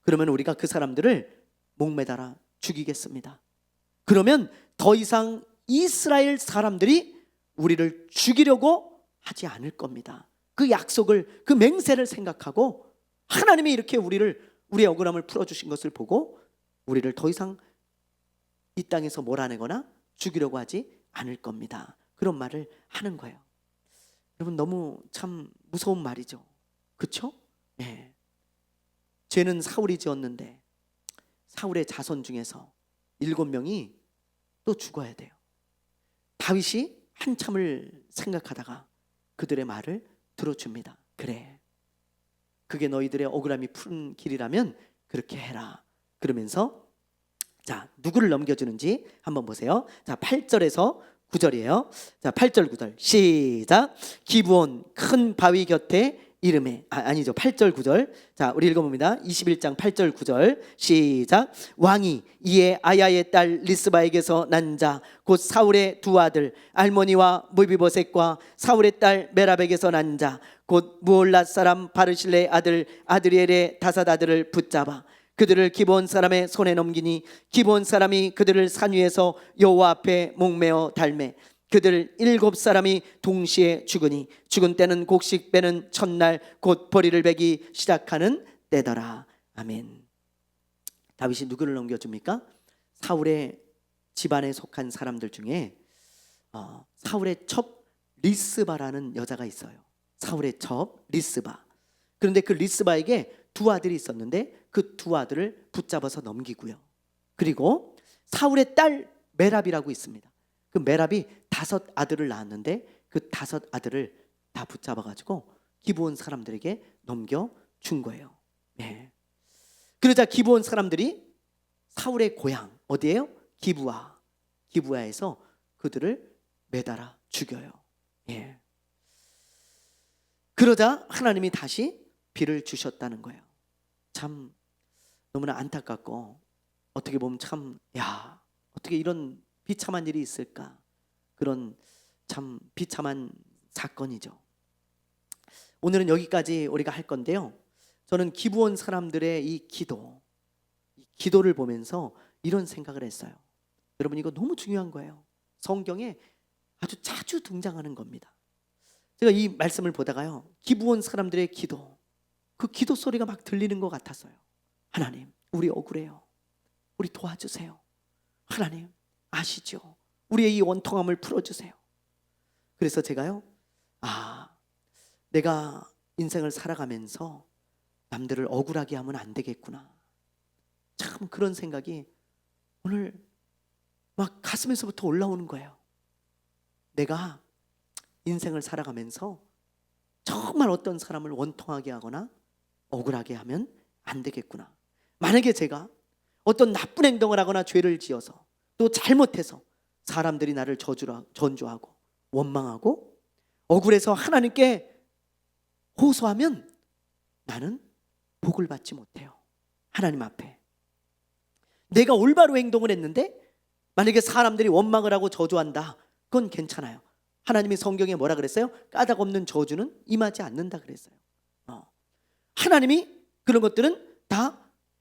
그러면 우리가 그 사람들을 목매달아 죽이겠습니다. 그러면 더 이상 이스라엘 사람들이 우리를 죽이려고 하지 않을 겁니다. 그 약속을, 그 맹세를 생각하고 하나님이 이렇게 우리의 억울함을 풀어주신 것을 보고 우리를 더 이상 이 땅에서 몰아내거나 죽이려고 하지 않을 겁니다. 그런 말을 하는 거예요. 여러분 너무 참 무서운 말이죠. 그렇죠? 네. 죄는 사울이 지었는데 사울의 자손 중에서 7명이 또 죽어야 돼요. 다윗이 한참을 생각하다가 그들의 말을 들어줍니다. 그래, 그게 너희들의 억울함이 푸른 길이라면 그렇게 해라. 그러면서 자, 누구를 넘겨주는지 한번 보세요. 자, 8절에서 9절이에요. 자, 8절 9절 시작. 기브온 큰 바위 곁에 이름에 아니죠. 8절 9절. 자, 우리 읽어봅니다. 21장 8절 9절 시작. 왕이 이에 아야의 딸 리스바에게서 난 자 곧 사울의 두 아들 알모니와 무비보셋과 사울의 딸 메랍에게서 난 자 곧 무올랏 사람 바르실레의 아들 아드리엘의 다섯 아들을 붙잡아 그들을 기브온 사람의 손에 넘기니 기브온 사람이 그들을 산 위에서 여호와 앞에 목매어 달매 그들 7사람이 동시에 죽으니 죽은 때는 곡식 빼는 첫날 곧 보리를 베기 시작하는 때더라. 아멘. 다윗이 누구를 넘겨줍니까? 사울의 집안에 속한 사람들 중에 사울의 첩 리스바라는 여자가 있어요. 사울의 첩 리스바. 그런데 그 리스바에게 두 아들이 있었는데 그 두 아들을 붙잡아서 넘기고요. 그리고 사울의 딸 메랍이라고 있습니다. 그 메랍이 5 아들을 낳았는데 그 5 아들을 다 붙잡아가지고 기브온 사람들에게 넘겨준 거예요. 네. 그러자 기브온 사람들이 사울의 고향 어디예요? 기브아에서 그들을 매달아 죽여요. 예. 그러자 하나님이 다시 비를 주셨다는 거예요. 참 너무나 안타깝고 어떻게 보면 참 어떻게 이런 비참한 일이 있을까? 그런 참 비참한 사건이죠. 오늘은 여기까지 우리가 할 건데요. 저는 기브온 사람들의 이 기도를 보면서 이런 생각을 했어요. 여러분 이거 너무 중요한 거예요. 성경에 아주 자주 등장하는 겁니다. 제가 이 말씀을 보다가요, 기브온 사람들의 기도, 그 기도 소리가 막 들리는 것 같았어요. 하나님, 우리 억울해요. 우리 도와주세요. 하나님, 아시죠? 우리의 이 원통함을 풀어주세요. 그래서 제가요, 내가 인생을 살아가면서 남들을 억울하게 하면 안 되겠구나. 참 그런 생각이 오늘 막 가슴에서부터 올라오는 거예요. 내가 인생을 살아가면서 정말 어떤 사람을 원통하게 하거나 억울하게 하면 안 되겠구나. 만약에 제가 어떤 나쁜 행동을 하거나 죄를 지어서 또 잘못해서 사람들이 나를 전주하고 원망하고 억울해서 하나님께 호소하면 나는 복을 받지 못해요. 하나님 앞에 내가 올바로 행동을 했는데 만약에 사람들이 원망을 하고 저주한다, 그건 괜찮아요. 하나님이 성경에 뭐라 그랬어요? 까닭 없는 저주는 임하지 않는다 그랬어요. 하나님이 그런 것들은 다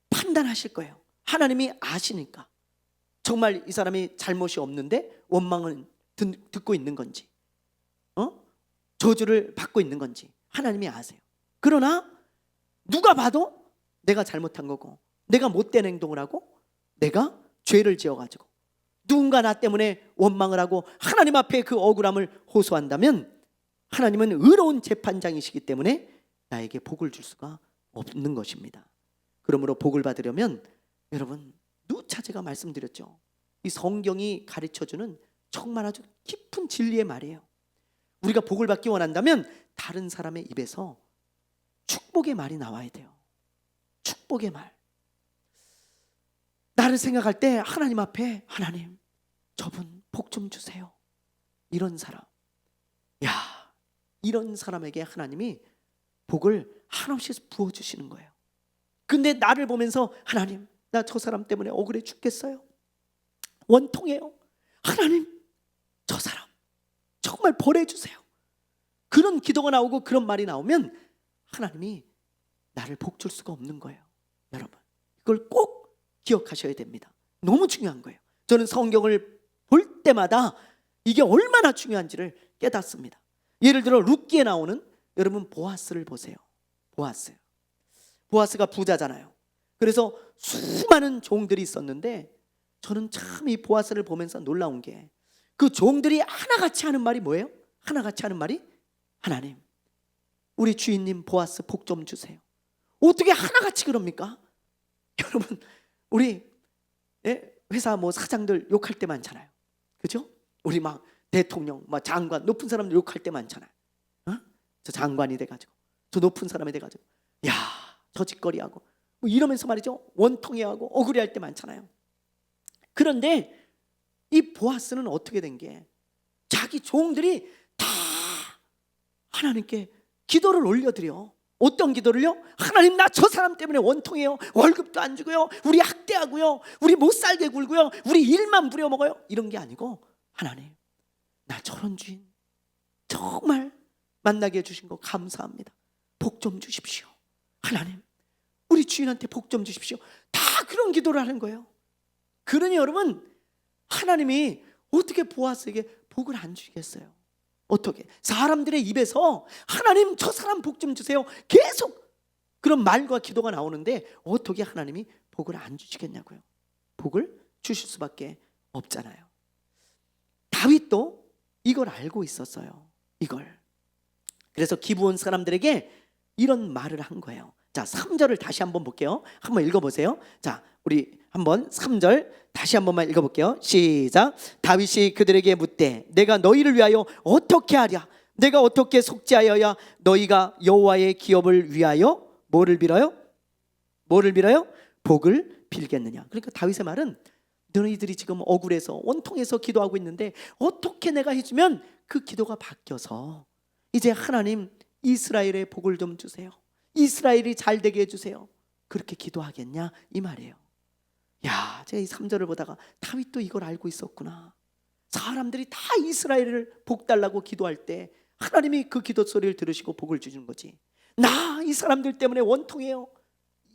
판단하실 거예요. 하나님이 아시니까 정말 이 사람이 잘못이 없는데 원망을 듣고 있는 건지 저주를 받고 있는 건지 하나님이 아세요. 그러나 누가 봐도 내가 잘못한 거고 내가 못된 행동을 하고 내가 죄를 지어가지고 누군가 나 때문에 원망을 하고 하나님 앞에 그 억울함을 호소한다면 하나님은 의로운 재판장이시기 때문에 나에게 복을 줄 수가 없는 것입니다. 그러므로 복을 받으려면 여러분 누차 제가 말씀드렸죠. 이 성경이 가르쳐주는 정말 아주 깊은 진리의 말이에요. 우리가 복을 받기 원한다면 다른 사람의 입에서 축복의 말이 나와야 돼요. 축복의 말. 나를 생각할 때 하나님 앞에 하나님 저분 복 좀 주세요. 이런 사람, 이런 사람에게 하나님이 복을 한없이 부어주시는 거예요. 근데 나를 보면서 하나님 나 저 사람 때문에 억울해 죽겠어요. 원통해요. 하나님 저 사람 정말 벌해주세요. 그런 기도가 나오고 그런 말이 나오면 하나님이 나를 복 줄 수가 없는 거예요. 여러분 이걸 꼭 기억하셔야 됩니다. 너무 중요한 거예요. 저는 성경을 볼 때마다 이게 얼마나 중요한지를 깨닫습니다. 예를 들어 룻기에 나오는 여러분 보아스를 보세요. 보아스가 부자잖아요. 그래서 수많은 종들이 있었는데 저는 참 이 보아스를 보면서 놀라운 게 그 종들이 하나같이 하는 말이 뭐예요? 하나같이 하는 말이 하나님 우리 주인님 보아스 복 좀 주세요. 어떻게 하나같이 그럽니까? 여러분 우리 회사 뭐 사장들 욕할 때 많잖아요. 그죠? 우리 막 대통령, 막 장관, 높은 사람들 욕할 때 많잖아요. 저 장관이 돼가지고 저 높은 사람이 돼가지고 저 짓거리하고 뭐 이러면서 말이죠. 원통해하고 억울해할 때 많잖아요. 그런데 이 보아스는 어떻게 된 게 자기 종들이 다 하나님께 기도를 올려드려. 어떤 기도를요? 하나님 나 저 사람 때문에 원통해요. 월급도 안 주고요. 우리 학대하고요. 우리 못 살게 굴고요. 우리 일만 부려먹어요. 이런 게 아니고 하나님 나 저런 주인 정말 만나게 해주신 거 감사합니다. 복 좀 주십시오. 하나님 우리 주인한테 복 좀 주십시오. 다 그런 기도를 하는 거예요. 그러니 여러분 하나님이 어떻게 보아스에게 복을 안 주시겠어요? 어떻게? 사람들의 입에서 하나님 저 사람 복 좀 주세요 계속 그런 말과 기도가 나오는데 어떻게 하나님이 복을 안 주시겠냐고요. 복을 주실 수밖에 없잖아요. 다윗도 이걸 알고 있었어요. 이걸. 그래서 기브온 사람들에게 이런 말을 한 거예요. 자, 3절을 다시 한번 볼게요. 한번 읽어보세요. 자, 우리 한번 3절 다시 한 번만 읽어볼게요. 시작. 다윗이 그들에게 묻되 내가 너희를 위하여 어떻게 하랴? 내가 어떻게 속죄하여야 너희가 여호와의 기업을 위하여 뭐를 빌어요? 뭐를 빌어요? 복을 빌겠느냐. 그러니까 다윗의 말은 너희들이 지금 억울해서 원통해서 기도하고 있는데 어떻게 내가 해주면 그 기도가 바뀌어서 이제 하나님 이스라엘의 복을 좀 주세요. 이스라엘이 잘 되게 해주세요. 그렇게 기도하겠냐 이 말이에요. 제가 이 3절을 보다가 다윗도 이걸 알고 있었구나. 사람들이 다 이스라엘을 복 달라고 기도할 때 하나님이 그 기도 소리를 들으시고 복을 주시는 거지. 나 이 사람들 때문에 원통해요.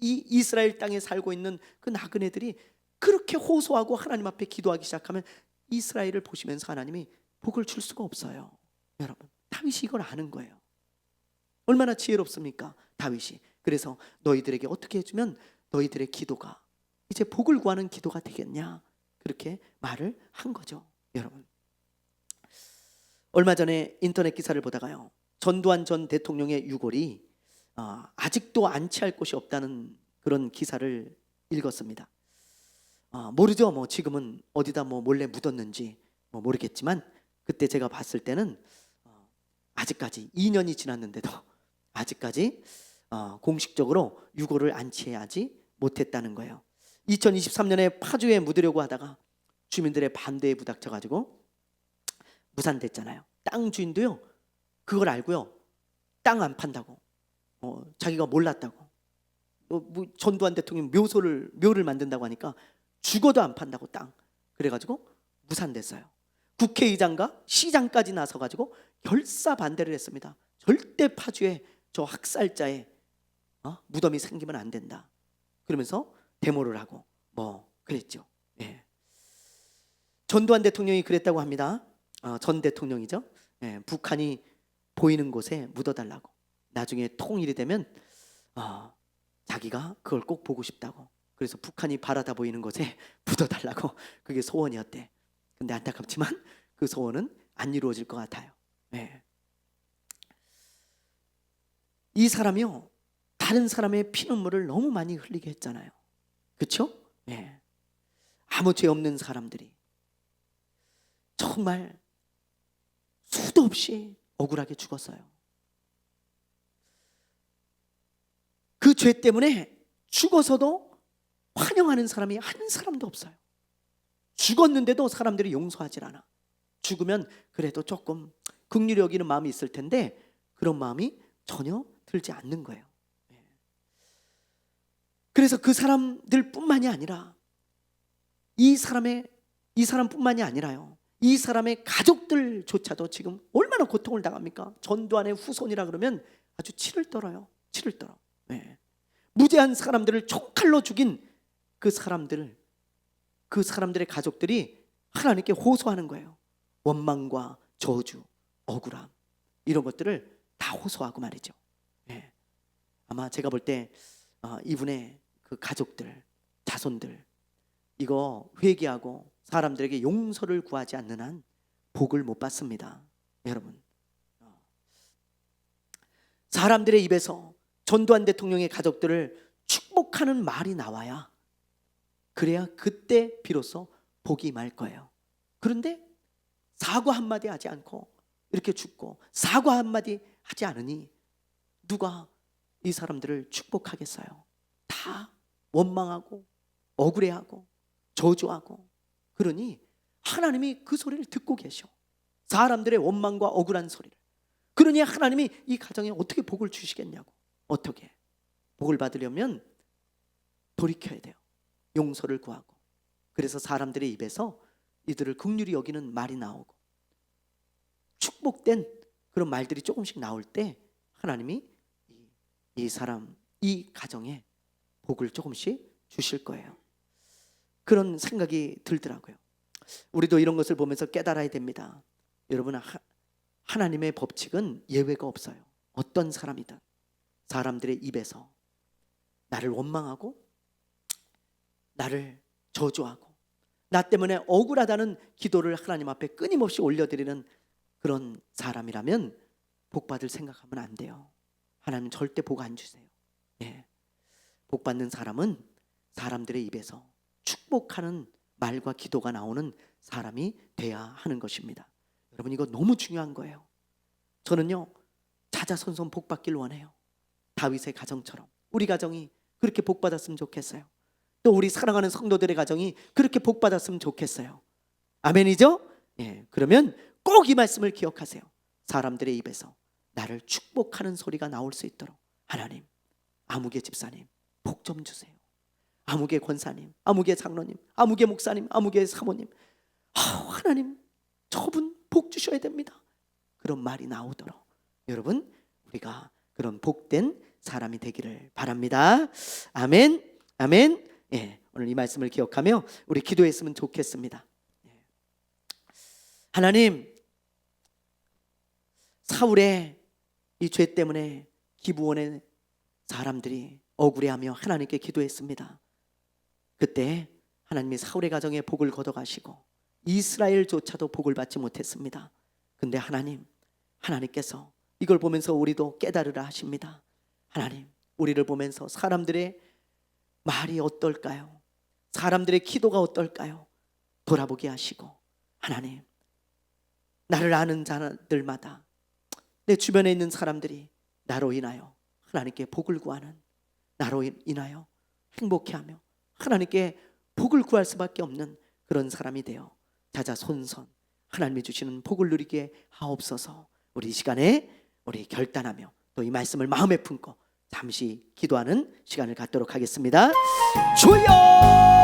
이 이스라엘 땅에 살고 있는 그 나그네들이 그렇게 호소하고 하나님 앞에 기도하기 시작하면 이스라엘을 보시면서 하나님이 복을 줄 수가 없어요. 여러분, 다윗이 이걸 아는 거예요. 얼마나 지혜롭습니까, 다윗이. 그래서 너희들에게 어떻게 해주면 너희들의 기도가 이제 복을 구하는 기도가 되겠냐, 그렇게 말을 한 거죠. 여러분, 얼마 전에 인터넷 기사를 보다가요, 전두환 전 대통령의 유골이 아직도 안치할 곳이 없다는 그런 기사를 읽었습니다. 모르죠. 뭐 지금은 어디다 뭐 몰래 묻었는지 뭐 모르겠지만, 그때 제가 봤을 때는 아직까지 2년이 지났는데도 아직까지 공식적으로 유골을 안치하지 못했다는 거예요. 2023년에 파주에 묻으려고 하다가 주민들의 반대에 부닥쳐가지고 무산됐잖아요. 땅 주인도요, 그걸 알고요, 땅 안 판다고, 자기가 몰랐다고, 전두환 대통령 묘를 만든다고 하니까 죽어도 안 판다고 땅. 그래가지고 무산됐어요. 국회의장과 시장까지 나서가지고 결사 반대를 했습니다. 절대 파주에 저 학살자의 무덤이 생기면 안 된다, 그러면서 데모를 하고 뭐 그랬죠. 예. 전두환 대통령이 그랬다고 합니다. 전 대통령이죠. 예, 북한이 보이는 곳에 묻어달라고. 나중에 통일이 되면 자기가 그걸 꼭 보고 싶다고. 그래서 북한이 바라다 보이는 곳에 묻어달라고, 그게 소원이었대. 근데 안타깝지만 그 소원은 안 이루어질 것 같아요. 예. 이 사람이요, 다른 사람의 피눈물을 너무 많이 흘리게 했잖아요. 그렇죠? 예. 아무 죄 없는 사람들이 정말 수도 없이 억울하게 죽었어요. 그 죄 때문에 죽어서도 환영하는 사람이 한 사람도 없어요. 죽었는데도 사람들이 용서하질 않아. 죽으면 그래도 조금 긍휼히 여기는 마음이 있을 텐데 그런 마음이 전혀 들지 않는 거예요. 그래서 그 사람들뿐만이 아니라 이 사람뿐만이 아니라요, 이 사람의 가족들조차도 지금 얼마나 고통을 당합니까? 전두환의 후손이라 그러면 아주 치를 떨어요. 치를 떨어. 네. 무죄한 사람들을 총칼로 죽인 그 사람들의 가족들이 하나님께 호소하는 거예요. 원망과 저주, 억울함, 이런 것들을 다 호소하고 말이죠. 네. 아마 제가 볼 때 이분의 그 가족들, 자손들, 이거 회개하고 사람들에게 용서를 구하지 않는 한 복을 못 받습니다. 여러분, 사람들의 입에서 전두환 대통령의 가족들을 축복하는 말이 나와야, 그래야 그때 비로소 복이 임할 거예요. 그런데 사과 한마디 하지 않고 이렇게 죽고 사과 한마디 하지 않으니 누가 이 사람들을 축복하겠어요? 다 원망하고 억울해하고 저주하고. 그러니 하나님이 그 소리를 듣고 계셔, 사람들의 원망과 억울한 소리를. 그러니 하나님이 이 가정에 어떻게 복을 주시겠냐고. 어떻게 복을 받으려면 돌이켜야 돼요. 용서를 구하고. 그래서 사람들의 입에서 이들을 긍휼히 여기는 말이 나오고 축복된 그런 말들이 조금씩 나올 때 하나님이 이 사람, 이 가정에 복을 조금씩 주실 거예요. 그런 생각이 들더라고요. 우리도 이런 것을 보면서 깨달아야 됩니다. 여러분, 하나님의 법칙은 예외가 없어요. 어떤 사람이든 사람들의 입에서 나를 원망하고 나를 저주하고 나 때문에 억울하다는 기도를 하나님 앞에 끊임없이 올려드리는 그런 사람이라면 복받을 생각하면 안 돼요. 하나님 절대 복 안 주세요. 예. 복받는 사람은 사람들의 입에서 축복하는 말과 기도가 나오는 사람이 돼야 하는 것입니다. 여러분, 이거 너무 중요한 거예요. 저는요, 자자손손 복받길 원해요. 다윗의 가정처럼 우리 가정이 그렇게 복받았으면 좋겠어요. 또 우리 사랑하는 성도들의 가정이 그렇게 복받았으면 좋겠어요. 아멘이죠? 예, 그러면 꼭 이 말씀을 기억하세요. 사람들의 입에서 나를 축복하는 소리가 나올 수 있도록 하나님, 아무개 집사님 복 좀 주세요. 아무개 권사님, 아무개 장로님, 아무개 목사님, 아무개 사모님, 하나님 저분 복 주셔야 됩니다. 그런 말이 나오도록 여러분, 우리가 그런 복된 사람이 되기를 바랍니다. 아멘, 아멘. 오늘 이 말씀을 기억하며 우리 기도했으면 좋겠습니다. 하나님, 사울의 이 죄 때문에 기브온의 사람들이 억울해하며 하나님께 기도했습니다. 그때 하나님이 사울의 가정에 복을 걷어가시고 이스라엘조차도 복을 받지 못했습니다. 근데 하나님께서 이걸 보면서 우리도 깨달으라 하십니다. 하나님, 우리를 보면서 사람들의 말이 어떨까요? 사람들의 기도가 어떨까요? 돌아보게 하시고, 하나님, 나를 아는 자들마다, 내 주변에 있는 사람들이 나로 인하여 하나님께 복을 구하는, 나로 인하여 행복해하며 하나님께 복을 구할 수밖에 없는 그런 사람이 되어 자자손손 하나님이 주시는 복을 누리게 하옵소서. 우리 이 시간에 우리 결단하며 또 이 말씀을 마음에 품고 잠시 기도하는 시간을 갖도록 하겠습니다. 주여!